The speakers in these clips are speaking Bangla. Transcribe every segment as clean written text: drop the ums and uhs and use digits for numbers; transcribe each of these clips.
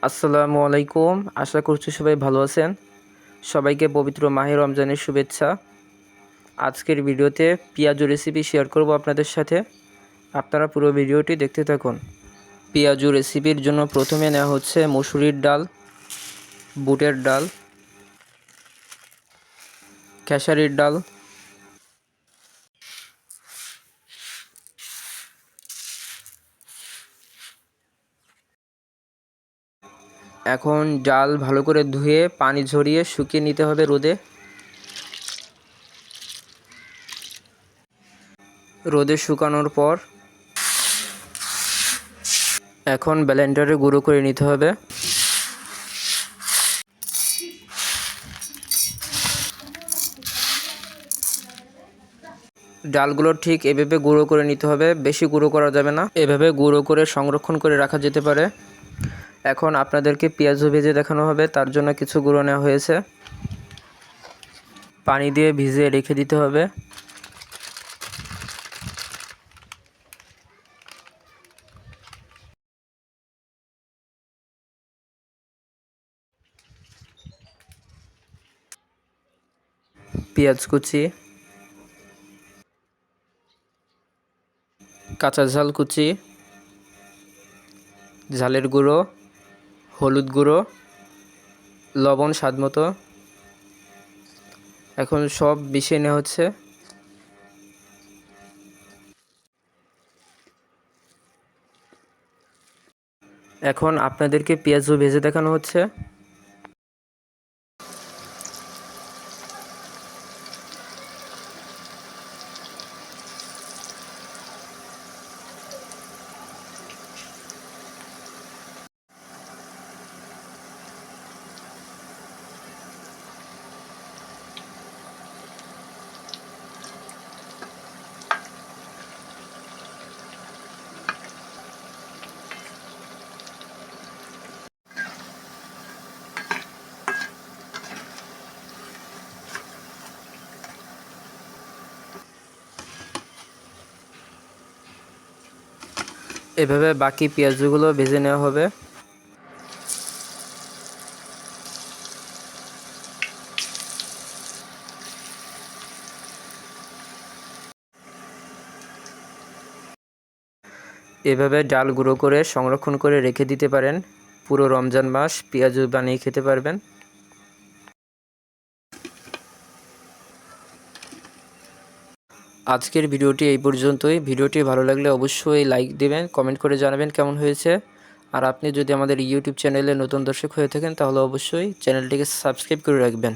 আসসালামু আলাইকুম। আশা করছি সবাই ভালো আছেন। সবাইকে পবিত্র মাহে রমজানের শুভেচ্ছা। আজকের ভিডিওতে পেঁয়াজু রেসিপি শেয়ার করব আপনাদের সাথে। আপনারা পুরো ভিডিওটি দেখতে থাকুন। পেঁয়াজু রেসিপির জন্য প্রথমে নেওয়া হচ্ছে মসুরির ডাল, বুটের ডাল, খেসারির ডাল, এখন ডাল ভালো করে ধুয়ে পানি ঝরিয়ে শুকিয়ে নিতে হবে রোদে। রোদে শুকানোর পর এখন ব্লেন্ডারে গুঁড়ো করে নিতে হবে। ডালগুলো ঠিক এভাবে গুঁড়ো করে নিতে হবে, বেশি গুঁড়ো করা যাবে না। এভাবে গুঁড়ো করে সংরক্ষণ করে রাখা যেতে পারে। এখন আপনাদেরকে পেঁয়াজু ভেজে দেখানো হবে, তার জন্য কিছু গুঁড়ো নেওয়া হয়েছে। পানি দিয়ে ভিজিয়ে রেখে দিতে হবে। পেঁয়াজ কুচি, কাঁচা ঝাল কুচি, ঝালের গুঁড়ো, হলুদ গুঁড়ো, লবণ স্বাদমতো। এখন সব মিশিয়ে নেওয়া হচ্ছে। এখন আপনাদেরকে পেঁয়াজু ভেজে দেখানো হচ্ছে। এভাবে বাকি পেঁয়াজগুলো ভেজে নেওয়া হবে। এভাবে ডাল গুঁড়ো করে সংরক্ষণ করে রেখে দিতে পারেন। পুরো রমজান মাস পেঁয়াজু বানিয়ে খেতে পারবেন। আজকের ভিডিওটি এই পর্যন্তই। ভিডিওটি ভালো লাগলে অবশ্যই লাইক দেবেন, কমেন্ট করে জানাবেন কেমন হয়েছে। আর আপনি যদি আমাদের ইউটিউব চ্যানেলে নতুন দর্শক হয়ে থাকেন তাহলে অবশ্যই চ্যানেলটিকে সাবস্ক্রাইব করে রাখবেন।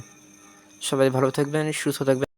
সবাই ভালো থাকবেন, সুস্থ থাকবেন।